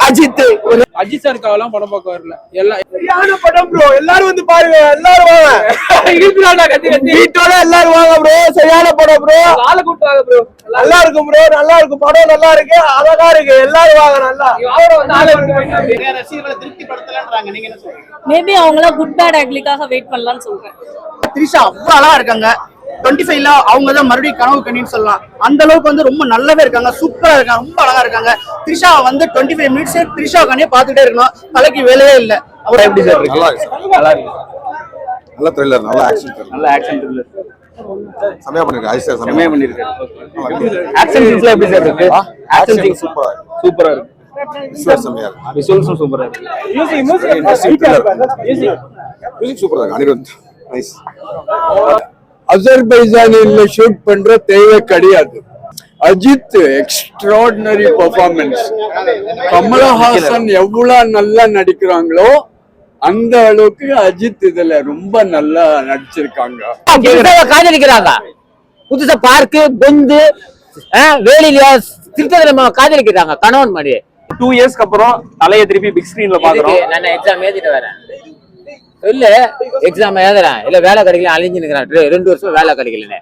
அஜித் அஜித் சாருக்காகலாம் படம் பார்க்க வரல. எல்லாம் படம் ப்ரோ. எல்லாரும் வந்து பாருங்க, எல்லாரும் வாங்க வீட்டோட எல்லாரும் வாங்க ப்ரோ. சரியான படம் ப்ரோ. ஆளை கூட்டு வாங்க ப்ரோ. நல்லா இருக்கும் ப்ரோ, நல்லா இருக்கும் படம், நல்லா இருக்கு, அழகா இருக்கு. எல்லாரும் வாங்க. நல்லா ரசிகர்களை திருப்தி படுத்தலான்றாங்க. நீங்க என்ன சொல்றீங்க? மேபி அவங்கள குட் பேட் அக்லிக்காக வெயிட் பண்ணலாம்னு சொல்றேன். த்ரிஷா அவ்வளவு அழகா இருக்காங்க. 25ல அவங்க தான் மறுபடியும் கனவு கண்ணின்னு சொல்லலாம். அந்த அளவுக்கு வந்து ரொம்ப நல்லாவே இருக்காங்க, சூப்பரா இருக்காங்க, ரொம்ப அழகா இருக்காங்க. த்ரிஷா வந்து 25 மினிட்ஸ் த்ரிஷா கண்ணே பாத்துட்டே இருக்கணும், தலைக்கு வேலையே இல்ல. அவர் எப்படி சார் இருக்கு? நல்லா இருக்கு, நல்ல த்ரில்லர், நல்ல ஆக்ஷன் த்ரில்லர், நல்ல ஆக்ஷன் த்ரில்லர். செமையா பண்ணிருக்காரு. அஜித் சார் செமையா பண்ணிருக்காரு. ஆக்ஷன் சீன்ஸ்ல எப்படி சார் இருக்கு? ஆக்ஷன் சீன்ஸ் சூப்பரா சூப்பரா இருக்கு. விசுவல் செமையா இருக்கு. விசுவல்ஸும் சூப்பரா இருக்கு. மியூசிக் சூப்பரா இருக்கு. அனிருத் நைஸ். அசர்பைஜானில் ஷூட் பண்ற தேவை கிடையாது. Ajith extraordinary performance. கமலஹாசன் எவ்வளவு நல்லா நடிக்கிறாங்களோ அந்த அளவுக்கு அஜித் இதுல ரொம்ப நல்லா நடிச்சிருக்காங்க. காதலிக்கிறாங்க. புதுசா பார்க்கு பொந்து வேலையில திருத்தல காதலிக்கிறாங்க கணவன் மாதிரி. 2 இயர்ஸ்க்கு அப்புறம் தலையை திருப்பி பிக் ஸ்கிரீன்ல பாக்குறோம். நான் எக்ஸாம் எழுதிட்டு வரேன். இல்ல எக்ஸாம் எழுதுறேன், இல்ல வேலை கிடைக்கல, அழிஞ்சு நிக்கிறேன். 2 வருஷம் வேலை கிடைக்கல.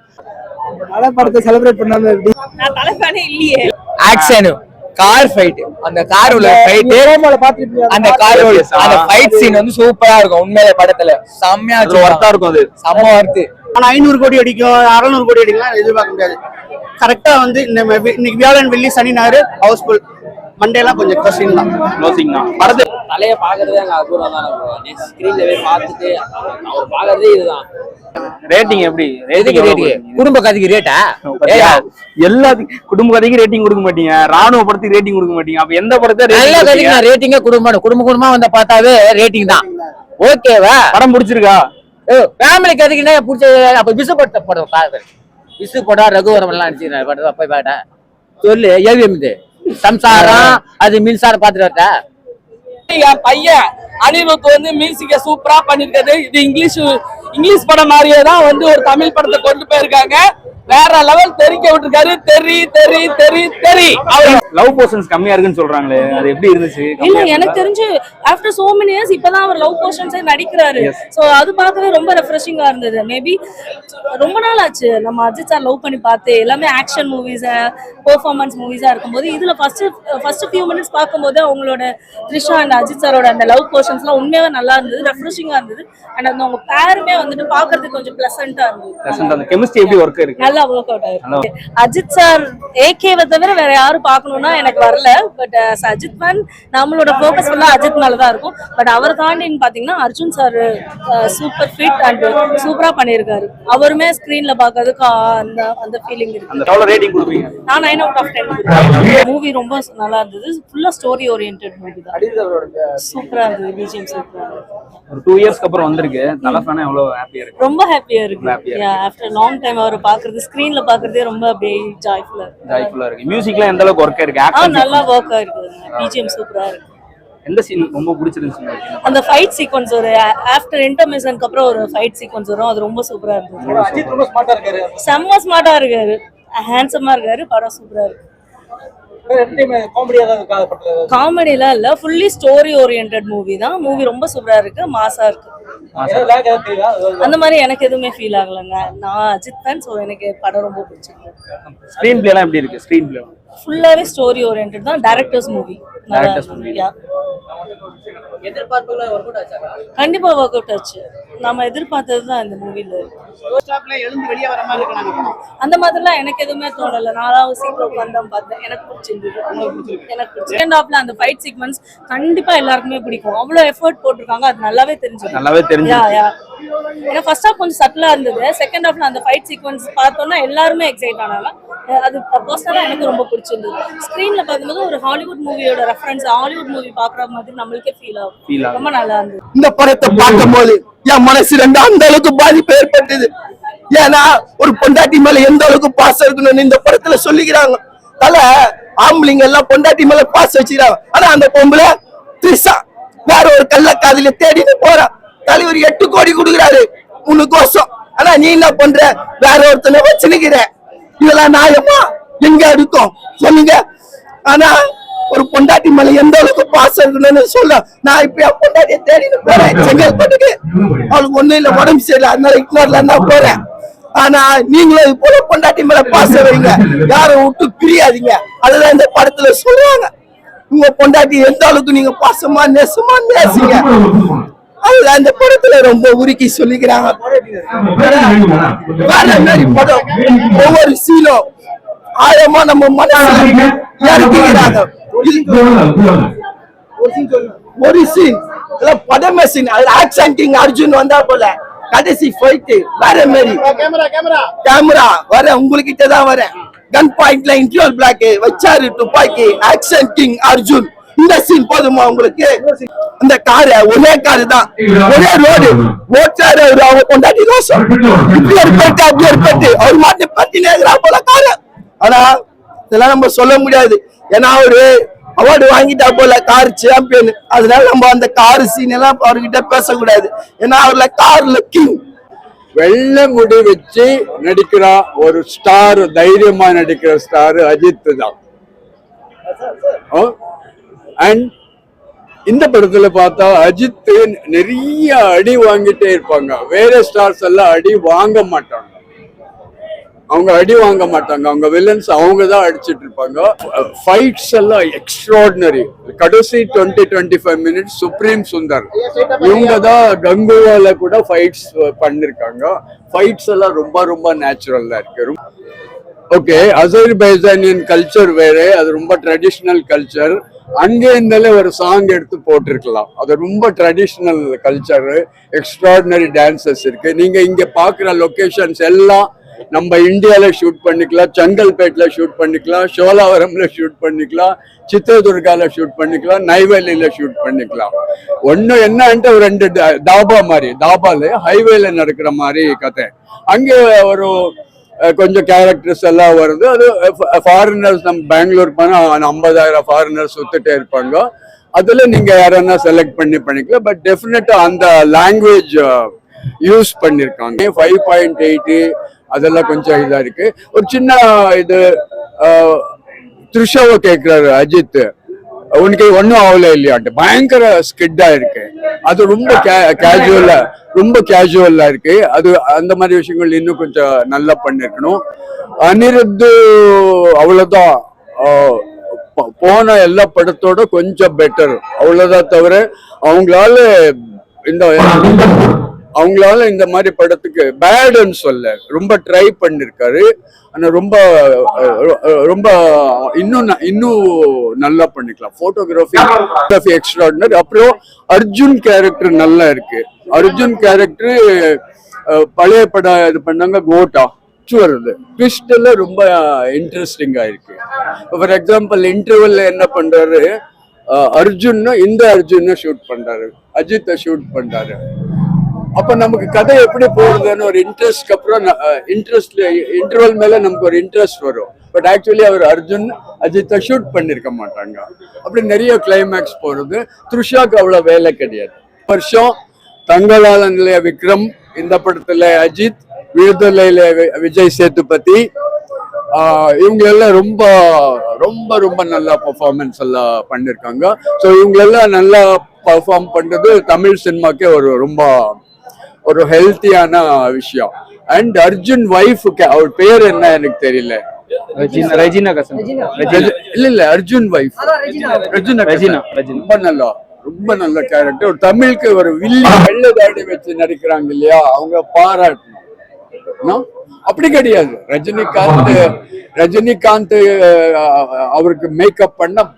தலை படத்தை செலிப்ரேட் பண்ணாம எப்படி? நான் தலைஃபேனே இல்லையே. ஆக்ஷன், கார் ஃபைட், அந்த கார் உள்ள ஃபைட், அந்த கார் அந்த ஃபைட் சீன் வந்து சூப்பரா இருக்கும். உண்மையிலே படத்துல செம்மையா ஒர்த்தா இருக்கும். அது செம்ம ஒர்த்து. ஆனா 500 கோடி அடிக்கும், 600 கோடி அடிக்கலாம் எதிர்பார்க்க முடியாது. கரெக்டா வந்து இன்னைக்கு வியாழன் வெள்ளி சனி ஞாயிறு ஹவுஸ்ஃபுல். மண்டேலாம் கொஞ்சம் கொஸ்டின் தான், க்ளோசிங் தான். படத்தை தலையை பாக்குறதே அங்க அபூர்வம் தானே. ஸ்கிரீன்ல போய் பார்த்துட்டு அவர் பாக்குறதே இதுதான். ரேட்டிங் எப்படி? குடும்ப கதைக்கு ரேட்டா? எல்லாத்துக்கும் குடும்ப கதைக்கு ரேட்டிங் கொடுக்க மாட்டீங்க, ராணுவ படத்துக்கு ரேட்டிங் கொடுக்க மாட்டீங்க. அப்ப எந்த படத்தை நல்ல கதைக்கு நான் ரேட்டிங்கே குடும்பமா வந்து பார்த்தாவே ரேட்டிங் தான். ஓகேவா? படம் பிடிச்சிருக்கா? ஃபேமிலி கதைக்கு என்ன பிடிச்ச? அப்ப விசு படம் பாரு. விசு படம் ரகுவரம் எல்லாம் நடிச்சிருக்கேன் படம். போய் பாட்டேன் சொல்லு. ஏவிஎம் இது சம்சாரம், அது மின்சாரம் பாத்துட்டு வரட்டா? என் பையன் அனிருத் வந்து மியூசிக்க சூப்பரா பண்ணிருக்காரு. இது இங்கிலீஷ் படம் மாதிரியே தான் வந்து ஒரு தமிழ் படத்தை கொண்டு போயிருக்காங்க. வேற லெவல் தெரிக்க விட்டுருக்காரு. தெரி லவ் போர்ஷன்ஸ் கம்மியா இருக்குன்னு சொல்றாங்களே, அது எப்படி இருந்துச்சு? இல்ல, எனக்கு தெரிஞ்சு ஆஃப்டர் சோ மெனி இயர்ஸ் இப்பதான் அவர் லவ் போர்ஷன்ஸே நடிக்கிறாரு. சோ அது பார்க்கவே ரொம்ப ரெஃப்ரெஷிங்கா இருந்தது. மேபி ரொம்ப நாள் ஆச்சு நம்ம அஜித் சார் லவ் பண்ணி பார்த்து. எல்லாமே ஆக்ஷன் மூவிஸ், பெர்ஃபார்மன்ஸ் மூவிஸா இருக்கும்போது இதுல ஃபர்ஸ்ட் ஃபியூ மினிட்ஸ் பார்க்கும்போது அவங்களோட த்ரிஷா அண்ட் அஜித் சாரோட அந்த லவ் போர்ஷன்ஸ்லாம் உண்மையாவே நல்லா இருந்தது, ரெஃப்ரெஷிங்கா இருந்தது. அண்ட் அந்த அவங்க பேருமே வந்துட்டு பாக்குறதுக்கு கொஞ்சம் பிளசண்டா இருந்தது. அந்த கெமிஸ்ட்ரி எப்படி ஒர்க் இருக்கு? நல்லா ஒர்க் அவுட் ஆயிருக்கு. அஜித் சார் ஏகேவை தவிர வேற யாரும் பார்க்கணும்னா எனக்கு வரல. பட் அஜித் மேன் நம்மளோட ஃபோக்கஸ் ஃபுல்லா அஜித் மேலதான் இருக்கும். பட் அவர் தாண்டின்னு பாத்தீங்கன்னா Arjun sir super fit and சூப்பரா பண்ணிருக்காரு. அவருமே ஸ்கிரீன்ல பாக்குறதுக்கு அந்த ஃபீலிங் இருக்கு. எவ்வளவு ரேட்டிங் கொடுப்பீங்க? நான் 9 out of 10. மூவி ரொம்ப நல்லா இருந்தது. ஃபுல்லா ஸ்டோரி ஓரியன்டட் மூவி தான். சூப்பரா இருந்தது. பிஜிஎம் சூப்பரா இருந்தது. ஒரு 2 இயர்ஸ்க்கு அப்புறம் வந்திருக்கு. தலஃபானா எவ்வளவு ஹாப்பியா இருக்கு? ரொம்ப ஹாப்பியா இருக்கு. ஆஃப்டர் லாங் டைம் அவரை பாக்குறது, ஸ்கிரீன்ல பாக்குறதே ரொம்ப அப்படியே ஜாய்ஃபுல்லா இருக்கு. மியூசிக்ல எந்த அளவுக்கு ஒர்க் இருக்கு? ஆக்ஷன் நல்லா ஒர்க் ஆயிருக்கு. பிஜிஎம் சூப்பரா இருக்கு. எந்த சீன் ரொம்ப பிடிச்சிருந்துச்சு? அந்த ஃபைட் சீக்வென்ஸ், ஒரு ஆஃப்டர் இன்டர்மிஷனுக்கு அப்புறம் ஒரு ஃபைட் சீக்வென்ஸ் வரும், அது ரொம்ப சூப்பரா இருந்துச்சு. அஜித் ரொம்ப ஸ்மார்ட்டா இருக்காரு. செம்ம ஸ்மார்ட்டா இருக்காரு, ஹேண்ட்ஸமா இருக்காரு. படம் சூப்பரா இருக்கு. காமெடிலாம் இல்ல, ஃபுல்லி ஸ்டோரி ஓரியன்டட் மூவி தான். மூவி ரொம்ப சூப்பரா இருக்கு, மாசா இருக்கு. அந்த மாதிரி எனக்கு எதுவுமே ஃபீல் ஆகலங்க. நான் அஜித் ஃபேன், சோ எனக்கு படம் ரொம்ப பிடிச்சிருக்கு. ஸ்கிரீன் பிளே எல்லாம் எப்படி இருக்கு? ஸ்கிரீன் பிளே ஃபுல்லாவே ஸ்டோரி ஓரியன்டட் தான். Directors movie. கண்டிப்பா ஒர்க் அவுட் ஆச்சு. நம்ம எதிர்பார்த்தது தான் இந்த மூவில. அந்த மாதிரிலாம் எனக்கு எதுவுமே தோணல. 4வது சீட்ல உட்கார்ந்து பார்த்தேன், எனக்கு பிடிச்சிருந்தது. எனக்கு செகண்ட் ஹாஃப்ல அந்த ஃபைட் சீக்வென்ஸ் கண்டிப்பா எல்லாருக்குமே பிடிக்கும். அவ்வளவு எஃபர்ட் போட்டிருக்காங்க, அது நல்லாவே தெரிஞ்சது. ஏன்னா ஃபர்ஸ்ட் ஹாஃப் கொஞ்சம் சட்டிலா இருந்தது. செகண்ட் ஹாஃப்ல அந்த ஃபைட் சீக்வென்ஸ் பார்த்தோம்னா எல்லாருமே எக்ஸைட் ஆனாங்க. அது பர்சனலா எனக்கு ரொம்ப பிடிச்சிருந்தது. ஸ்கிரீன்ல பார்க்கும்போது ஒரு ஹாலிவுட் மூவியோட ரெஃபரன்ஸ், ஹாலிவுட் மூவி பாக்குற மாதிரி நம்மளுக்கே ஃபீல் ஆகும். ரொம்ப நல்லா இருந்தது. இந்த படத்தை பார்க்கும்போது என் மனசுல அந்த அளவுக்கு பாதிப்பு ஏற்பட்டது. ஏன்னா ஒரு பொண்டாட்டி மேல எந்த அளவுக்கு பாசம் இருக்கணும்னு இந்த படத்துல சொல்லிக்கிறாங்க. தல ஆம்பளைங்க எல்லாம் பொண்டாட்டி மேல பாசம் வச்சுக்கிறாங்க. ஆனா அந்த பொம்பளை த்ரிஷா வேற ஒரு கள்ளக்காதல தேடிட்டு போறான். தலைவர் 8 கோடி கொடுக்குறாரு உனக்கோசம். ஆனா நீ என்ன பண்ற? வேற ஒருத்தனை வச்சுனுக்கிற. இதெல்லாம் நியாயமா? எங்க இருக்கும் சொல்லுங்க. ஆனா ஒரு பொண்டாட்டி மேல எந்த அளவுக்கு பாசம் இருக்கணும்னு சொல்ல நான் இப்ப என் பொண்டாட்டியை தேடின்னு போறேன் செங்கல்பட்டுக்கு. அவளுக்கு ஒண்ணும் இல்ல, உடம்பு சரியில்லை, அதனால இக்னோர்ல தான் போறேன். ஆனா நீங்களும் இது போல பொண்டாட்டி மேல பாசம் வைங்க, யாரும் விட்டு பிரியாதீங்க. அதுதான் இந்த படத்துல சொல்றாங்க. உங்க பொண்டாட்டி எந்த அளவுக்கு நீங்க பாசமா நேசமா நேசிங்க, அதுதான் இந்த படத்துல ரொம்ப உருக்கி சொல்லிக்கிறாங்க. வேற மாதிரி படம், ஒவ்வொரு சீனும் ஆழமா நம்ம மனசுல இறக்கிக்கிறாங்க. ஒரு சீன் படமே சீன், அது ஆக்ஷன் கிங் அர்ஜுன் வந்தா போல கடைசி ஃபைட் வேற மாதிரி. கேமரா வர உங்ககிட்ட தான் வரேன். கன் பாயிண்ட்ல இன்டர்வல் பிளாக் வச்சாரு துப்பாக்கி. Action king Arjun. இந்த சீன் போதுமா உங்களுக்கு? அந்த காரை ஒரே காரு தான், ஒரே ரோடு ஓட்டாரு அவரு. அவங்க கொண்டாடி ரோசம் இப்படி ஏற்பட்டு அப்படி ஏற்பட்டு அவர் மாட்டு பத்தி நேரா போல காரு. ஆனா இதெல்லாம் நம்ம சொல்ல முடியாது, ஏன்னா அவரு அவார்டு வாங்கிட்டா போல கார் சாம்பியன். அதனால நம்ம அந்த கார் சீன் எல்லாம் அவர்கிட்ட பேசக்கூடாது, ஏன்னா அவர்ல கார்ல கிங். வெள்ளை முடி வச்சு நடிக்கிற ஒரு ஸ்டார், தைரியமா நடிக்கிற ஸ்டார் அஜித் தான். அண்ட் இந்த படத்துல பார்த்தா அஜித் நிறைய அடி வாங்கிட்டே இருப்பாங்க. வேற ஸ்டார்ஸ் எல்லாம் அடி வாங்க மாட்டாங்க, அவங்க அடி வாங்க மாட்டாங்க. அவங்க வில்லன்ஸ் அவங்க தான் அடிச்சிட்டு இருப்பாங்க. ஃபைட்ஸ் எல்லாம் எக்ஸ்ட்ராடினரி. கடைசி 20-25 மினிட்ஸ் சுப்ரீம் சுந்தர் இவங்க தான் கங்குவால கூட ஃபைட்ஸ் பண்ணிருக்காங்க. ஃபைட்ஸ் எல்லாம் ரொம்ப ரொம்ப நேச்சுரலா இருக்கு. ஓகே, அசர்பைஜானியன் கல்ச்சர் வேற, அது ரொம்ப ட்ரெடிஷ்னல் கல்ச்சர். அங்கே இருந்தாலே ஒரு சாங் எடுத்து போட்டிருக்கலாம். அது ரொம்ப ட்ரெடிஷ்னல் கல்ச்சர், எக்ஸ்ட்ராடினரி டான்சஸ் இருக்கு. நீங்க இங்க பாக்குற லொகேஷன்ஸ் எல்லாம் நம்ம இந்தியால ஷூட் பண்ணிக்கலாம், செங்கல்பேட்ல ஷூட் பண்ணிக்கலாம், சோலாவரம்ல ஷூட் பண்ணிக்கலாம், சித்திரதுர்கால ஷூட் பண்ணிக்கலாம், நெய்வேலியில ஷூட் பண்ணிக்கலாம். ஒண்ணு என்னன்ட்டு ஒரு 2 தாபா மாதிரி, தாபால ஹைவேல நடக்கிற மாதிரி கதை. அங்கே ஒரு கொஞ்சம் கேரக்டர்ஸ் எல்லாம் வருது. அது ஃபாரினர்ஸ், நம்ம பெங்களூர் போனா 50,000 ஃபாரினர்ஸ் சுத்திட்டே இருப்பாங்க. அதுல நீங்க யாரன்னா செலக்ட் பண்ணிக்கலாம். பட் டெஃபினட்டா அந்த லாங்குவேஜ் யூஸ் பண்ணிருக்காங்க. 5.8 அதெல்லாம் கொஞ்சம் இதா இருக்கு. ஒரு சின்ன இது த்ரிஷாவை கேட்கிறாரு அஜித், உனக்கு ஒன்னும் ஆகல இல்லையாட்டு. பயங்கர ஸ்கிட்டா இருக்கு. அது ரொம்ப கேஜுவலா இருக்கு. அது அந்த மாதிரி விஷயங்கள் இன்னும் கொஞ்சம் நல்லா பண்ணிருக்கணும். அனிருத் அவ்வளவுதான், போன எல்லா படத்தோட கொஞ்சம் பெட்டர் அவ்வளவுதான். தவிர அவங்களால இந்த மாதிரி படத்துக்கு பேடுன்னு சொல்ல ரொம்ப ட்ரை பண்ணிருக்காரு. ஆனா ரொம்ப ரொம்ப இன்னும் நல்லா பண்ணிக்கலாம். Photography extraordinary. அப்புறம் அர்ஜுன் கேரக்டர் நல்லா இருக்கு. அர்ஜுன் கேரக்டர் பழைய படம் இது பண்ணாங்க, கோட்டா வருது. ட்விஸ்ட் எல்லாம் ரொம்ப இன்ட்ரெஸ்டிங்கா இருக்கு. ஃபார் எக்ஸாம்பிள் இன்டர்வல்ல என்ன பண்றாரு, அர்ஜுன் இந்த அர்ஜுன் ஷூட் பண்றாரு, அஜித்தை ஷூட் பண்றாரு. அப்ப நமக்கு கதை எப்படி போகுதுன்னு ஒரு இன்ட்ரெஸ்ட்க்கு அப்புறம் இன்டர்வல் மேல நமக்கு ஒரு இன்ட்ரெஸ்ட் வரும். பட் ஆக்சுவலி அவர் அர்ஜுன் அஜித்தை ஷூட் பண்ணிருக்க மாட்டாங்க. அப்படி நிறைய கிளைமேக்ஸ் போறது. த்ரிஷாக்கு அவ்வளவு வேலை கிடையாது. வருஷம் தங்களால நிலைய விக்ரம், இந்த படத்துல அஜித், விடுதலையில விஜய் சேதுபதி, இவங்க எல்லாம் ரொம்ப ரொம்ப ரொம்ப நல்லா பெர்ஃபார்மன்ஸ் எல்லாம் பண்ணிருக்காங்க. ஸோ இவங்க எல்லாம் நல்லா பெர்ஃபார்ம் பண்றது தமிழ் சினிமாக்கே ரொம்ப ஒரு ஹெல்த்தியான விஷயம். அண்ட் அர்ஜுன் வைஃப், அவர் பேர் என்ன எனக்கு தெரியல, இல்ல அர்ஜுன் வைஃப் ரொம்ப நல்ல கேரக்டர். ஒரு தமிழுக்கு ஒரு வெள்ளை தாடி வச்சு நடிக்கிறாங்க இல்லையா, அவங்க பாராட்டணும். அப்படி கிடையாது. ரஜினிகாந்த் அவருக்கு மேக்கப் பண்ண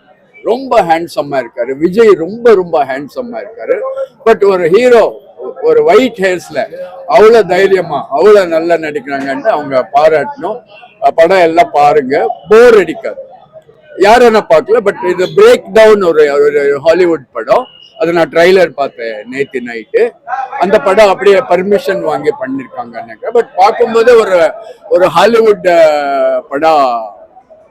ரொம்ப ஹேண்ட்ஸமா இருக்காரு. விஜய் ரொம்ப ரொம்ப ஹேண்ட்ஸமா இருக்காரு. பட் ஒரு ஹீரோ ஒரு ஒயிட் ஹேர்ஸ்ல அவ்வளவு தைரியமா அவ்வளவு நல்லா நடிக்கிறாங்கன்னு அவங்க பாராட்டணும். படம் எல்லாம் பாருங்க, போர் அடிக்காது. யாரும் என்ன பார்க்கல. பட் இது பிரேக் டவுன் ஒரு ஹாலிவுட் படம். அது நான் ட்ரைலர் பார்த்தேன் நேத்து நைட்டு. அந்த படம் அப்படியே பர்மிஷன் வாங்கி பண்ணிருக்காங்க. பட் பார்க்கும்போது ஒரு ஹாலிவுட் படம்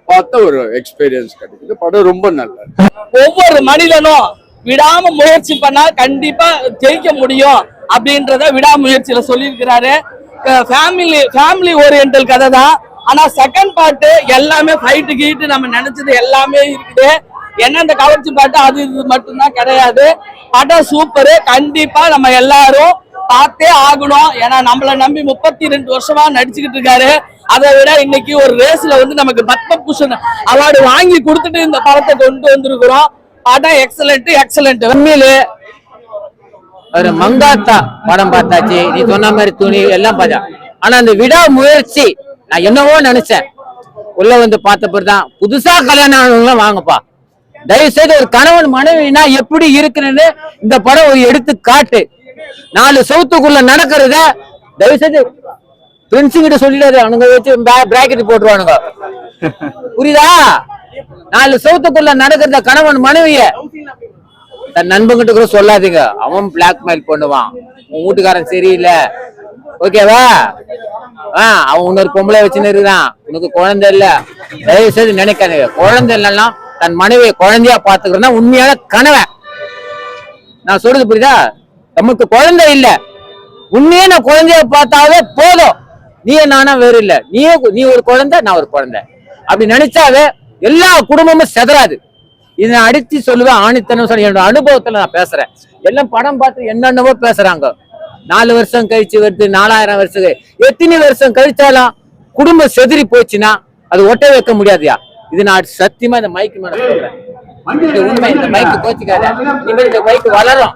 பார்த்த ஒரு எக்ஸ்பீரியன்ஸ் கிடைக்குது. படம் ரொம்ப நல்லா இருக்கு. ஒவ்வொரு மனிதனும் விடாம முயற்சி பண்ணா கண்டிப்பா ஜெயிக்க முடியும் அப்படின்றத விடாமுயற்சியில சொல்லியிருக்கிறாரு. ஃபேமிலி ஓரியன்டல் கதை தான். ஆனா செகண்ட் பார்ட் எல்லாமே ஃபைட்டு கீட்டு நம்ம நினைச்சது எல்லாமே இருக்குது. என்ன இந்த கவர்ச்சி பாட்டு அது இது மட்டும்தான் கிடையாது. படம் சூப்பரு. கண்டிப்பா நம்ம எல்லாரும் பார்த்தே ஆகணும். ஏன்னா நம்மள நம்பி 32 வருஷமா நடிச்சுக்கிட்டு இருக்காரு. அதை விட இன்னைக்கு ஒரு ரேஸ்ல வந்து நமக்கு பத்மபூஷன் அவார்டு வாங்கி கொடுத்துட்டு இந்த படத்தை கொண்டு வந்திருக்கிறோம். படம் எக்ஸலண்ட். உண்மையிலே ஒரு மங்காத்தா படம் பார்த்தாச்சு, நீ சொன்ன மாதிரி துணி எல்லாம் பார்த்தா. ஆனா அந்த விடா முயற்சி நான் என்னவோ நினைச்சேன். உள்ள வந்து பார்த்த பிறகுதான் புதுசா கல்யாணம் ஆனவங்களாம் வாங்கப்பா, தயவு செய்து ஒரு கணவன் மனைவினா எப்படி இருக்குன்னு இந்த படம் ஒரு எடுத்து காட்டு. 4 சவுத்துக்குள்ள நடக்கிறத தயவு செய்து பிரின்ஸு கிட்ட சொல்லிடாது, அவனுங்க வச்சு பிராக்கெட் போட்டுருவானுங்க. புரியுதா? 4 சவுத்துக்குள்ள நடக்கிறத கணவன் மனைவிய தன் நண்பங்கிட்ட கூட சொல்லாதீங்க. அவன் பிளாக்மெயில் பண்ணுவான், உன் வீட்டுக்காரன் சரியில்லை, ஓகேவா? அவன் இன்னொரு பொம்பளை வச்சுன்னு இருக்கிறான், உனக்கு குழந்தை இல்ல. தயவு செய்து நினைக்காதீங்க. குழந்தை இல்லைன்னா தன் மனைவியை குழந்தையா பாத்துக்கிறதா உண்மையான கனவை. நான் சொல்றது புரியுதா? நமக்கு குழந்தை இல்ல, உண்மையே நான் குழந்தைய பார்த்தாவே போதும். நீயே நானா வேறு இல்ல, நீ ஒரு குழந்தை, நான் ஒரு குழந்தை, அப்படி நினைச்சாவே எல்லா குடும்பமும் செதறாது. இதை அடித்து சொல்லுவேன், ஆணித்தனம் சொல்ல என்னோட அனுபவத்துல நான் பேசுறேன். எல்லாம் படம் பார்த்து என்னென்னவோ பேசுறாங்க. 4 வருஷம் கழிச்சு வருது, 4000 வருஷம், எத்தனை வருஷம் கழிச்சாலும் குடும்பம் செதறி போச்சுன்னா அது ஒட்ட வைக்க முடியாதுயா. இது நான் சத்தியமா இந்த மைக்கு மேல சொல்றேன். இது உண்மை. இந்த மைக்கு கோச்சிக்காத, இனிமேல் இந்த மைக்கு வளரும்.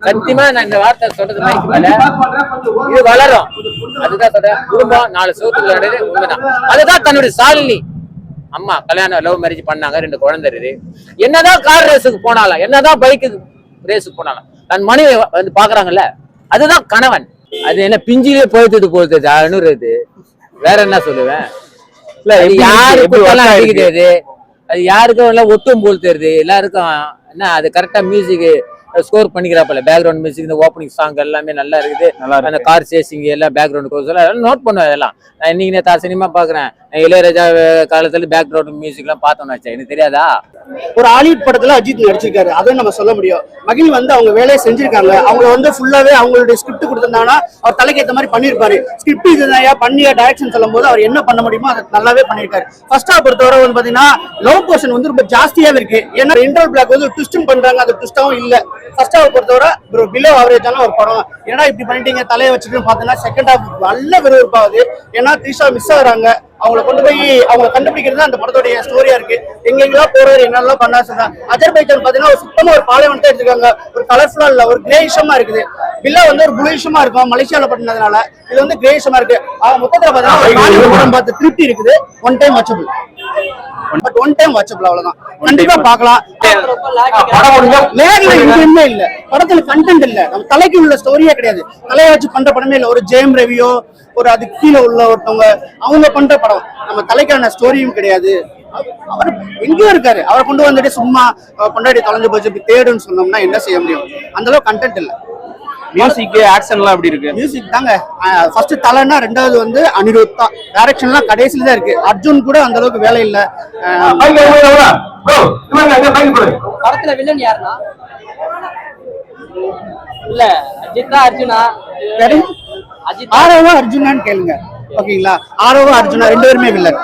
சத்தியமா நான் இந்த வார்த்தை சொல்றது மைக்கு மேல, இது வளரும். அதுதான் சொல்றேன். குடும்பம் 4 சவுத்துக்குள்ள நடக்குது, உண்மைதான். அதுதான் தன்னுடைய சாலினி அம்மா கல்யாணம் லவ் மேரேஜ் பண்ணாங்க, 2 குழந்தை இருக்குது. என்னதான் கார் ரேஸுக்கு போனாலும், என்னதான் பைக்கு ரேஸுக்கு போனாலும் தன் மனைவி வந்து பாக்குறாங்கல்ல, அதுதான் கணவன். அது என்ன பிஞ்சிலே போயிட்டு போகுது அணுறது, வேற என்ன சொல்லுவேன்? யாருக்கும் அடிக்கிறது, அது யாருக்கும் ஒத்தும் போல் தெரியுது எல்லாருக்கும். என்ன அது கரெக்டா மியூசிக் ஸ்கோர் பண்ணிக்கிறாப்பல, பேக்ரவுண்ட் மியூசிக், இந்த ஓப்பனிங் சாங் எல்லாமே நல்லா இருக்குது. அந்த கார் சேசிங் எல்லாம் பேக்ரவுண்ட் கோர்ஸ் எல்லாம் நோட் பண்ணுவேன். அதெல்லாம் நான் இன்னைக்கு நேற்று சினிமா பாக்குறேன். இளையராஜா காலத்துல பேக்ரவுண்ட் மியூசிக் எல்லாம் பார்த்தோம்னு வச்சேன், எனக்கு தெரியாதா? ஒரு ஹாலிவுட் படத்துல அஜித் நடிச்சிருக்காரு, அதை நம்ம சொல்ல முடியும். மகிழ் வந்து அவங்க வேலையை செஞ்சிருக்காங்க. அவங்க வந்து ஃபுல்லாவே அவங்களுடைய ஸ்கிரிப்ட் கொடுத்திருந்தாங்கன்னா அவர் தலைக்கு ஏற்ற மாதிரி பண்ணிருப்பாரு. ஸ்கிரிப்ட் இதுதான் பண்ணிய டைரக்ஷன் சொல்லும் போது அவர் என்ன பண்ண முடியுமோ அதை நல்லாவே பண்ணிருக்காரு. ஃபர்ஸ்ட் ஹாஃப் பொறுத்தவரை வந்து பாத்தீங்கன்னா லவ் போர்ஷன் வந்து ரொம்ப ஜாஸ்தியாவே இருக்கு. ஏன்னா இன்டர்வல் பிளாக் வந்து ட்விஸ்டும் பண்றாங்க, அது ட்விஸ்டாவும் இல்ல. ஃபர்ஸ்ட் ஹாஃப் பொறுத்தவரை பிலோ ஆவரேஜான ஒரு படம். ஏன்னா இப்படி பண்ணிட்டீங்க தலையை வச்சுட்டு பாத்தீங்கன்னா செகண்ட் ஹாஃப் நல்ல விறுவிறுப்பாகுது. ஏன்னா த்ரிஷா மிஸ் ஆகுறாங்க, அவங்களை கொண்டு போய் அவங்க கண்டுபிடிக்கிறது அந்த படத்தோடைய ஸ்டோரியா இருக்கு. எங்கெங்கெல்லாம் போறாரு, என்னெல்லாம் பண்ணா சொல்றாங்க. அஜர்பைஜான் பாத்தீங்கன்னா ஒரு சுத்தமா ஒரு பாலைவனத்தை எடுத்துருக்காங்க. ஒரு கலர்ஃபுல்லா இல்ல, ஒரு கிரேஷமா இருக்குது. பில்லா வந்து ஒரு புளிஷமா இருக்கும், மலேசியால பண்ணதுனால. இது வந்து கிரேஷமா இருக்கு. மொத்தத்துல பாத்தீங்கன்னா படம் பார்த்து திருப்தி இருக்குது. One time watchable, but one time watchable, அவ்வளவுதான். கண்டிப்பா பாக்கலாம். எதுவுமே இல்ல படத்துல, கண்டென்ட் இல்ல, நம்ம தலைக்கு உள்ள ஸ்டோரியே கிடையாது. தலையை வச்சு பண்ற படமே இல்ல. ஒரு ஜெயம் ரவியோ ஒரு அது கீழே உள்ள ஒருத்தவங்க அவங்க பண்ற படம். நம்ம தலைக்கான ஸ்டோரியும் கிடையாது. அவர் எங்கேயோ இருக்காரு, அவரை கொண்டு வந்துட்டு சும்மா கொண்டாடி தொலைஞ்சு போச்சு இப்படி தேடுன்னு சொன்னோம்னா என்ன செய்ய முடியும்? அந்த அளவுக்கு கண்டென்ட் இல்ல. மியூசிக் ஆக்ஷன் எல்லாம் எப்படி இருக்கு? மியூசிக் தாங்க ஃபர்ஸ்ட் தலைன்னா, ரெண்டாவது வந்து அனிருத் தான். டைரக்ஷன் எல்லாம் கடைசியில தான் இருக்கு. அர்ஜுன் கூட அந்த அளவுக்கு வேலை இல்ல. படத்துல வில்லன் யாருன்னா? இல்ல அஜித்தா அர்ஜுனா? ஆரோவா அர்ஜுனான்னு கேளுங்க, ஓகேங்களா? ஆரோவா அர்ஜுனா 2 பேருமே வில்லன்.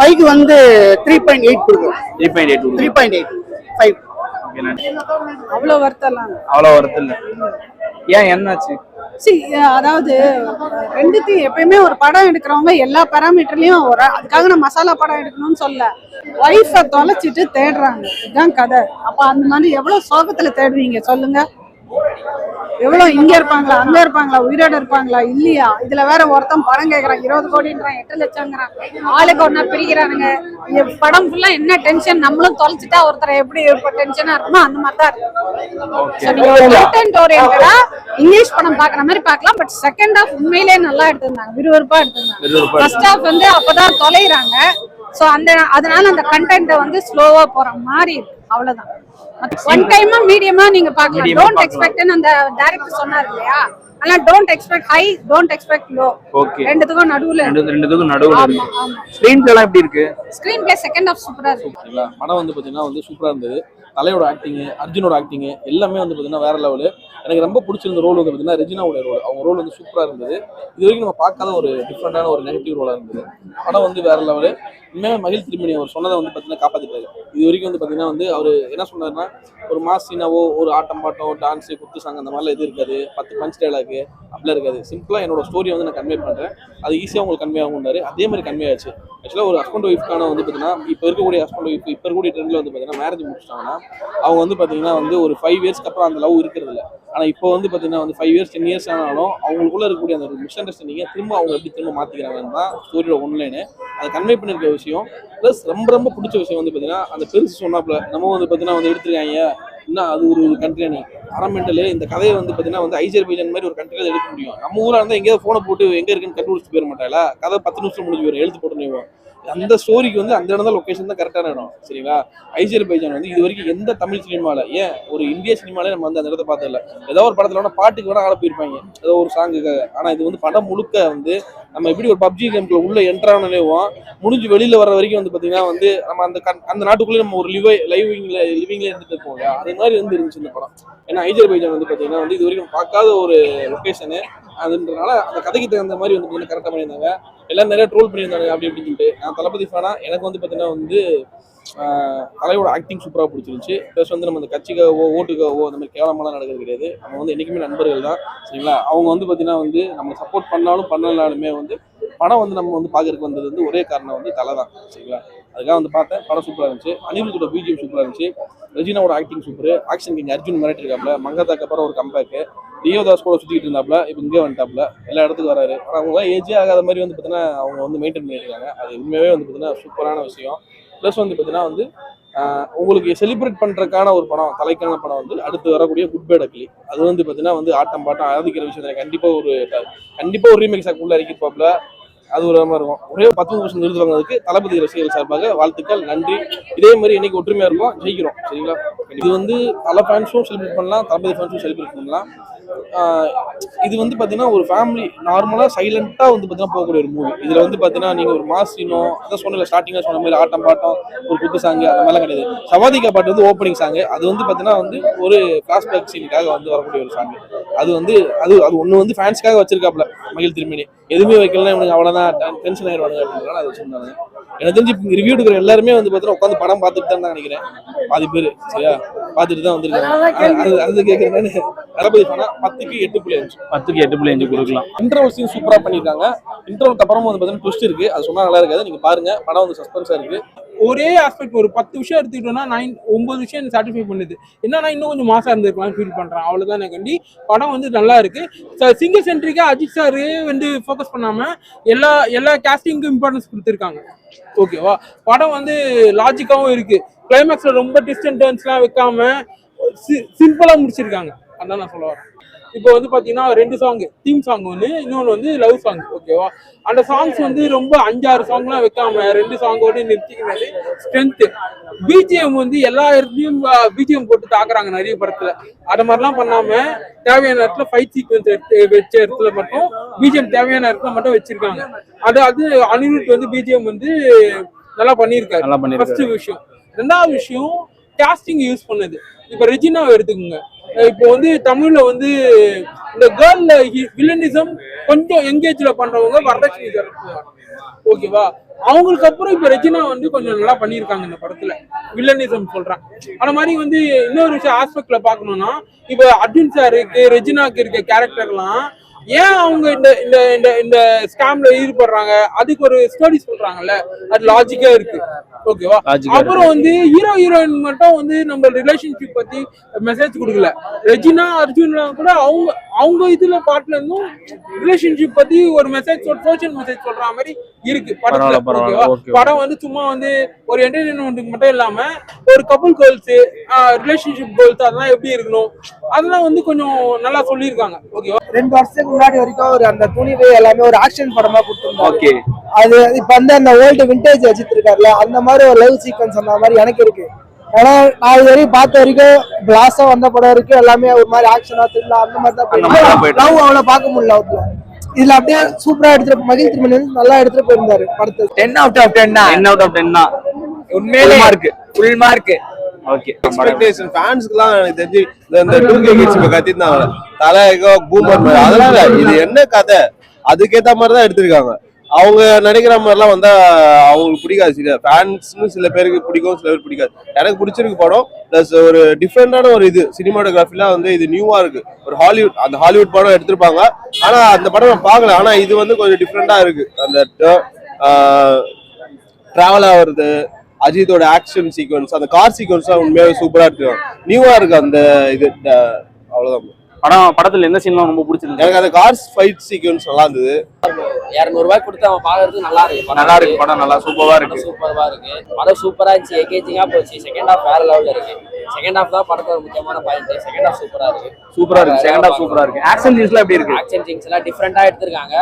5க்கு வந்து 3.8 கொடுக்கும். 3.8 5 அவ்வளவு வருத்தலாம், அவ்வளவு வருத்தம் இல்ல. ஏன், என்னாச்சு? அதாவது ரெண்டுத்தையும் எப்பயுமே ஒரு படம் எடுக்கிறவங்க எல்லா பேராமீட்டர்லயும் அதுக்காக நான் மசாலா படம் எடுக்கணும்னு சொல்ல, ஒய்ஃபை தொலைச்சிட்டு தேடுறாங்க, இதுதான் கதை. அப்ப அந்த மாதிரி எவ்வளவு சோகத்துல தேடுவீங்க சொல்லுங்க? எவ்வளவு இங்க இருப்பாங்களா, அங்க இருப்பாங்களா, உயிரோட இருப்பாங்களா இல்லையா? இதுல வேற ஒருத்தன் படம் கேக்குறான், 20 கோடின்றான், 8 லட்சம்ங்கிறான், ஆளுக்கு ஒன்னா பிரிக்கிறானுங்க. படம் ஃபுல்லா என்ன டென்ஷன், நம்மளும் தொலைச்சிட்டா ஒருத்தரை எப்படி டென்ஷனா இருக்குமோ அந்த மாதிரிதான் இருக்கு. இங்கிலீஷ் படம் பாக்குற மாதிரி பாக்கலாம். பட் செகண்ட் ஹாஃப் உண்மையிலேயே நல்லா எடுத்திருந்தாங்க, விறுவிறுப்பா எடுத்திருந்தாங்க. ஃபர்ஸ்ட் ஹாஃப் வந்து அப்பதான் தொலைறாங்க. சோ அதனால அந்த கண்டென்ட் வந்து ஸ்லோவா போற மாதிரி இருக்கு, அவ்வளவுதான். ஒன் டைமா மீடியமா நீங்க பாக்கலாம். டோன்ட் எக்ஸ்பெக்ட் அந்த டைரக்டர் சொன்னார் இல்லையா, ஆனா don't expect high, don't expect low. ரெண்டுத்துக்கும் நடுவுல. ஆமா ஆமா. ஸ்கிரீன் பிளே எப்படி இருக்கு? ஸ்கிரீன் பிளே செகண்ட் ஹாஃப் சூப்பரா இருக்கு. படம் வந்து பாத்தீங்கன்னா வந்து சூப்பரா இருந்தது. தலையோட ஆக்டிங், அர்ஜுனோட ஆக்டிங் எல்லாமே வந்து பாத்தீங்கன்னா வேற லெவலு. எனக்கு ரொம்ப பிடிச்சிருந்த ரோல் வந்து பாத்தீங்கன்னா ரெஜினாவோட ரோல். அவங்க ரோல் வந்து சூப்பரா இருந்தது. இது வரைக்கும் நம்ம பார்க்காத ஒரு டிஃப்ரெண்டான ஒரு நெகட்டிவ் ரோலா இருந்தது. படம் வந்து வேற லெவலு. உண்மையாக மகிழ் திருமணி அவர் சொன்னதை வந்து பார்த்தீங்கன்னா காப்பாற்றிட்டாரு. இது வரைக்கும் வந்து பார்த்தீங்கன்னா வந்து அவர் என்ன சொன்னாருன்னா, ஒரு மாஸ் சீனாவோ ஒரு ஆட்டம் பாட்டம் டான்ஸு குத்து சாங் அந்த மாதிரிலாம் எதுவும் இருக்காது, 10 பஞ்ச் டைலாக்கு அப்படிலாம் இருக்காது. சிம்பிளாக என்னோட ஸ்டோரியை வந்து நான் கன்வே பண்ணுறேன், அது ஈஸியாக உங்களுக்கு கன்வே ஆகும்னாரு. அதே மாதிரி கன்வே ஆச்சு. ஆக்சுவலாக ஒரு ஹஸ்பண்ட் ஒய்ஃப்கான வந்து பார்த்தீங்கன்னா இப்போ இருக்கக்கூடிய ஹஸ்பண்ட் ஒய்ஃப் இப்போ இருக்கக்கூடிய ட்ரெண்டில் வந்து பார்த்தீங்கன்னா மேரேஜ் முடிச்சிட்டாங்கன்னா அவங்க வந்து பார்த்தீங்கன்னா வந்து ஒரு 5 இயர்ஸ்க்கு அப்புறம் அந்த லவ் இருக்கிறது இல்லை. ஆனால் இப்போ வந்து பார்த்தீங்கன்னா வந்து 5 இயர்ஸ் 10 இயர்ஸ் ஆனாலும் அவங்களுக்குள்ள இருக்கக்கூடிய அந்த ஒரு மிஸ் அண்டர்ஸ்டாண்டிங்கை திரும்ப அவங்க எப்படி திரும்ப மாற்றிக்கிறாங்கன்னு தான் ஸ்டோரியோட ஒன்லைனு. அதை கன்வே பண்ணியிருக்க விஷயம். ப்ளஸ் ரொம்ப ரொம்ப பிடிச்ச விஷயம் வந்து பார்த்தீங்கன்னா அந்த பெருசு சொன்னாப்புல நம்ம வந்து பார்த்தீங்கன்னா வந்து எடுத்துருக்காங்க இன்னும் அது ஒரு கண்ட்ரி அணி அரமெண்டலு. இந்த கதையை வந்து பார்த்தீங்கன்னா வந்து ஐஜர்பைஜான் மாதிரி ஒரு கண்ட்ரியில் எடுக்க முடியும். நம்ம ஊராக இருந்தால் எங்கேயாவது ஃபோனை போட்டு எங்கே இருக்குன்னு கண்டுபிடிச்சிட்டு போயிட மாட்டாங்களா, கதை 10 நிமிஷம் முடிஞ்சு போயிடும், எழுத்து போட்டு. அந்த ஸ்டோரிக்கு வந்து அந்த இடம் தான் லொக்கேஷன் தான் கரெக்டான இடம். சரிங்களா, ஐஜர்பைஜான் வந்து இது வரைக்கும் எந்த தமிழ் சினிமாவில் ஏன் ஒரு இந்திய சினிமாலே நம்ம வந்து அந்த இடத்த பார்த்ததில்ல. ஏதோ ஒரு படத்தில் வேணா பாட்டுக்கு வேணா ஆட போயிருப்பாங்க ஏதோ ஒரு சாங்குக்காக. ஆனால் இது வந்து படம் முழுக்க வந்து நம்ம எப்படி ஒரு பப்ஜி கேம்குள்ள உள்ள என்ட்ரானலேவும் முடிஞ்சு வெளியில் வர வரைக்கும் வந்து பார்த்தீங்கன்னா வந்து நம்ம அந்த நாட்டுக்குள்ளே நம்ம ஒரு லிவிங்ல இருந்துட்டு இருப்போம் இல்லையா, அது மாதிரி வந்து இருந்துச்சு இந்த படம். ஏன்னா ஐஜர்பைஜான் வந்து பார்த்தீங்கன்னா வந்து இது வரைக்கும் பார்க்காத ஒரு லொக்கேஷனு. அதுன்றனால அந்த கதைக்கு தகுந்த மாதிரி வந்து பார்த்தீங்கன்னா கரெக்டாக பண்ணியிருந்தாங்க. எல்லாம் நிறைய ட்ரோல் பண்ணியிருந்தாங்க அப்படி இப்படின்னு சொல்லிட்டு. நான் தளபதி ஃபேனா எனக்கு வந்து பார்த்தீங்கன்னா வந்து தலையோட ஆக்டிங் சூப்பராக பிடிச்சிருந்துச்சு. ப்ளஸ் வந்து நம்ம அந்த கட்சிக்காகவோ ஓட்டுக்காகவோ அந்த மாதிரி கேவலமெல்லாம் நடக்கிறது கிடையாது. நம்ம வந்து என்றைக்குமே நண்பர்கள் தான். சரிங்களா, அவங்க வந்து பார்த்தீங்கன்னா வந்து நம்ம சப்போர்ட் பண்ணாலும் பண்ணலாலுமே வந்து படம் வந்து நம்ம வந்து பார்க்கறதுக்கு வந்தது வந்து ஒரே காரணம் வந்து தலை தான். சரிங்களா, அதுக்காக வந்து பார்த்தேன். படம் சூப்பராக இருந்துச்சு. அனிருத்தோட பிஜிஎம் சூப்பராக இருந்துச்சு. ரெஜினாவோட acting super. Action king Arjun மிரட்டிருக்காப்ல. மங்காத்தாக்கு அப்புறம் ஒரு கம்பேக்கு. லியோதாஸ் கூட சுற்றிக்கிட்டு இருந்தாப்புல, இப்போ இங்கே வந்துட்டாப்புல, எல்லா இடத்துக்கு வராரு. ஆனால் அவங்களாம் ஏஜே ஆகாத மாதிரி வந்து பார்த்தீங்கன்னா அவங்க வந்து மெயின்டைன் பண்ணியிருக்காங்க. அது உண்மையாகவே வந்து பார்த்தீங்கன்னா சூப்பரான விஷயம். ப்ளஸ் வந்து பார்த்தீங்கன்னா வந்து உங்களுக்கு செலிப்ரேட் பண்ணுறதுக்கான ஒரு படம், தலைக்கான படம் வந்து அடுத்து வரக்கூடிய குட் பேட் அக்லி. அது வந்து பார்த்தீங்கன்னா வந்து ஆட்டம் பாட்டம் ஆதிக்கிற விஷயத்தில் கண்டிப்பாக ஒரு ரீமேக் சாக்குள்ள இறக்கிப்பாப்புல. அது ஒரு மாதிரி இருக்கும். ஒரே 10% விருது வாங்குறதுக்கு தளபதி ரசிகர்கள் சார்பாக வாழ்த்துக்கள், நன்றி. இதே மாதிரி இன்னைக்கு ஒற்றுமையாக இருக்கும், ஜெயிக்கிறோம். சரிங்களா, இது வந்து பல ஃபேன்ஸும் செலிப்ரேட் பண்ணலாம், தளபதி ஃபேன்ஸும் செலிப்ரேட் பண்ணலாம். இது வந்து பார்த்தீங்கன்னா ஒரு ஃபேமிலி நார்மலாக சைலண்டாக வந்து பார்த்தீங்கன்னா போகக்கூடிய ஒரு மூவி. இதில் வந்து பார்த்தீங்கன்னா நீங்கள் ஒரு மாசினோ அதான் சொன்னல ஸ்டார்டிங்காக சொன்ன மாதிரி ஆட்டம் பாட்டம் ஒரு குத்து சாங்கு அந்த மாதிரிலாம் கிடையாது. சவாதிகா பாட்டு வந்து ஓப்பனிங் சாங்கு. அது வந்து பார்த்தீங்கன்னா வந்து ஒரு ஃப்ளாஷ்பேக் சீனுக்காக வந்து வரக்கூடிய ஒரு சாங்கு. அது வந்து அது ஒன்று வந்து ஃபேன்ஸ்க்காக வச்சிருக்காப்புல மகிழ் திருமணி. எதுவுமே வைக்கலாம் இவனுக்கு அவ்வளோதான் டென்ஷன் ஆயிடுவாங்க அப்படின்றனால அதை வச்சிருந்தாங்க. எனக்கு தெரிஞ்சு ரிவ்யூ எடுக்கிற எல்லாருமே வந்து பார்த்தீங்கன்னா உட்காந்து படம் பார்த்துட்டு தான் நினைக்கிறேன் பாதி பேர். சரியா, பார்த்துட்டு தான் வந்திருக்காங்க. அது கேட்குறேன். தளபதி படம் 10க்கு 8.5 10க்கு 8.5 கொடுக்கலாம். இன்டர்வல் சீன் சூப்பரா பண்ணிருக்காங்க. இன்டர்வலுக்கு அப்புறமும் வந்து பார்த்தீங்கன்னா ட்விஸ்ட் இருக்கு. அது சொன்னா நல்லா இருக்காது, நீங்க பாருங்க. படம் வந்து சஸ்பென்ஸா இருக்கு. ஒரே ஆஸ்பெக்ட் ஒரு 10 விஷயம் எடுத்துக்கிட்டோம்னா 9 விஷயம் சாட்டிஸ்ஃபை பண்ணுது. என்னன்னா இன்னும் கொஞ்சம் மாசா இருந்திருக்கலாம் ஃபீல் பண்றேன். அவ்வளவுதான் எனக்கு கண்டி படம் வந்து நல்லா இருக்கு. சிங்கிள் சென்ட்ரிக்கா அஜித் சார் வந்து ஃபோக்கஸ் பண்ணாம எல்லா கேஸ்டிங்க்கும் இம்பார்ட்டன்ஸ் கொடுத்துருக்காங்க. ஓகேவா, படம் வந்து லாஜிக்காவும் இருக்கு. கிளைமேக்ஸ்ல ரொம்ப டிஸ்டன்ட் டர்ன்ஸ்லாம் வைக்காம சிம்பிளா முடிச்சிருக்காங்க. அதான் நான் சொல்ல வரேன். இப்போ வந்து பாத்தீங்கன்னா 2 சாங் தீம் சாங் ஒன்று, இன்னொன்று வந்து லவ் சாங். ஓகேவா, அந்த சாங்ஸ் வந்து ரொம்ப 5-6 சாங்லாம் வைக்காம 2 சாங்கோட நிறுத்திக்கிறது ஸ்ட்ரென்த். பிஜிஎம் வந்து எல்லா இடத்துலயும் பிஜிஎம் போட்டு தாக்குறாங்க நிறைய படத்துல. அது மாதிரிலாம் பண்ணாம தேவையான இடத்துல ஃபைட் சீக்வன்ஸ் வச்ச இடத்துல மட்டும் பிஜிஎம் தேவையான இடத்துல மட்டும் வச்சிருக்காங்க. அது அனிருத் வந்து பிஜிஎம் வந்து நல்லா பண்ணியிருக்காரு. ஃபர்ஸ்ட் விஷயம். 2வது விஷயம் காஸ்டிங் யூஸ் பண்ணது. இப்ப ரெஜினாவை எடுத்துக்கோங்க. இப்போ வந்து தமிழ்ல வந்து இந்த கேர்ள் வில்லனிசம் கொஞ்சம் எங்கேஜ்ல பண்றவங்க வரலட்சுமி சரத்குமார். ஓகேவா, அவங்களுக்கு அப்புறம் இப்ப ரெஜினா வந்து கொஞ்சம் நல்லா பண்ணியிருக்காங்க இந்த படத்துல வில்லனிசம் சொல்றேன். அந்த மாதிரி வந்து இன்னொரு விஷயம் ஆஸ்பெக்ட்ல பாக்கணும்னா இப்ப அர்ஜுன் சாருக்கு ரெஜினாக்கு இருக்க கேரக்டர்லாம் ஏன் அவங்க இந்த ஸ்கேம்ல ஈடுபடுறாங்க அதுக்கு ஒரு ஸ்டோரி சொல்றாங்கல்ல, அது லாஜிக்கா இருக்கு. ஓகேவா, அப்புறம் வந்து ஹீரோயின் மட்டும் வந்து நம்ம ரிலேஷன்ஷிப் பத்தி மெசேஜ் கொடுக்கல. ரெஜினா அர்ஜுன்லாம் கூட அவங்க இதுல பாட்டுல இருந்தும் ரிலேஷன்ஷிப் பத்தி ஒரு மெசேஜ் சோஷியல் மெசேஜ் சொல்ற மாதிரி இருக்கு படத்துல. ஓகேவா, படம் வந்து சும்மா வந்து ஒரு என்டர்டைன்மெண்ட்டுக்கு மட்டும் இல்லாம ஒரு கப்புள் கோல்ஸ் ரிலேஷன்ஷிப் கோல்ஸ் அதெல்லாம் எப்படி இருக்கணும் அதெல்லாம் வந்து கொஞ்சம் நல்லா சொல்லியிருக்காங்க. ஓகேவா, 2 வருஷத்துக்கு முன்னாடி வரைக்கும் ஒரு அந்த துணிவு எல்லாமே ஒரு ஆக்ஷன் படமா கொடுத்துருந்தாங்க. அது இப்ப வந்து அந்த ஓல்டு விண்டேஜ் வச்சுட்டு இருக்காருல அந்த மாதிரி ஒரு லவ் சீக்வன்ஸ் அந்த மாதிரி எனக்கு இருக்கு. ஏன்னா நான் இது வரைக்கும் பார்த்த வரைக்கும் பிளாஸா வந்த படம் வரைக்கும் எல்லாமே ஒரு மாதிரி ஆக்ஷனா த்ரில்லா அந்த மாதிரி தான் லவ் அவ்வளவு பார்க்க முடியல. அவத்துல இதுல அப்படியே சூப்பரா எடுத்துட்டு மகிழ் திருமணி வந்து நல்லா எடுத்துட்டு போயிருந்தாரு படத்தை. 10 out of 10 தான் உண்மையிலே mark full mark. Okay, expectation ஃபேன்ஸ்க்குலாம் எனக்கு தெரிஞ்சு இந்த 2K கிட்ஸ் இப்ப கத்திருந்தாங்க தலைகோ பூமர் மாதிரி. அதனால இது என்ன கதை அதுக்கேத்த மாதிரி தான் எடுத்திருக்காங்க. அவங்க நினைக்கிற மாதிரிலாம் வந்தா அவங்களுக்கு பிடிக்காது. சில ஃபேன்ஸ்னு சில பேருக்கு பிடிக்கும், சில பேருக்கு பிடிக்காது. எனக்கு பிடிச்சிருக்கு படம். பிளஸ் ஒரு டிஃப்ரெண்டான ஒரு இது சினிமாட்டோகிராஃபிலாம் வந்து இது நியூவா இருக்கு. ஒரு ஹாலிவுட், அந்த ஹாலிவுட் படம் எடுத்திருப்பாங்க, ஆனா அந்த படம் நான் பார்க்கல. ஆனா இது வந்து கொஞ்சம் டிஃப்ரெண்டா இருக்கு. அந்த டிராவல் ஆகுறது, அஜித்தோட ஆக்ஷன் சீக்வன்ஸ், அந்த கார் சீக்வன்ஸ்லாம் உண்மையாவே சூப்பரா இருக்கு, நியூவா இருக்கு அந்த இது. அவ்வளவுதான். படத்துல எந்த சீன்லாம் ரொம்ப பிடிச்சிருக்கு? எனக்கு அந்த கார்ஸ் ஃபைட் சீக்வன்ஸ் நல்லா இருந்தது. 200 ரூபாய் கொடுத்து அவன் பாக்குறது நல்லா இருக்கு. நல்லா இருக்கு படம், நல்லா சூப்பரா இருக்கு. சூப்பரா இருக்கு படம், சூப்பரா இருந்துச்சு, எங்கேஜிங்கா போச்சு. செகண்ட் ஹாஃப் வேற லெவல்ல இருக்கு. செகண்ட் ஹாஃப் தான் படத்தோட முக்கியமான பாயிண்ட். செகண்ட் ஹாஃப் சூப்பரா இருக்கு. சூப்பரா இருக்கு. செகண்ட் ஹாஃப் சூப்பரா இருக்கு. ஆக்ஷன் சீன்ஸ்லாம் எப்படி இருக்கு? ஆக்ஷன் சீன்ஸ் எல்லாம் டிஃப்ரெண்டா எடுத்திருக்காங்க.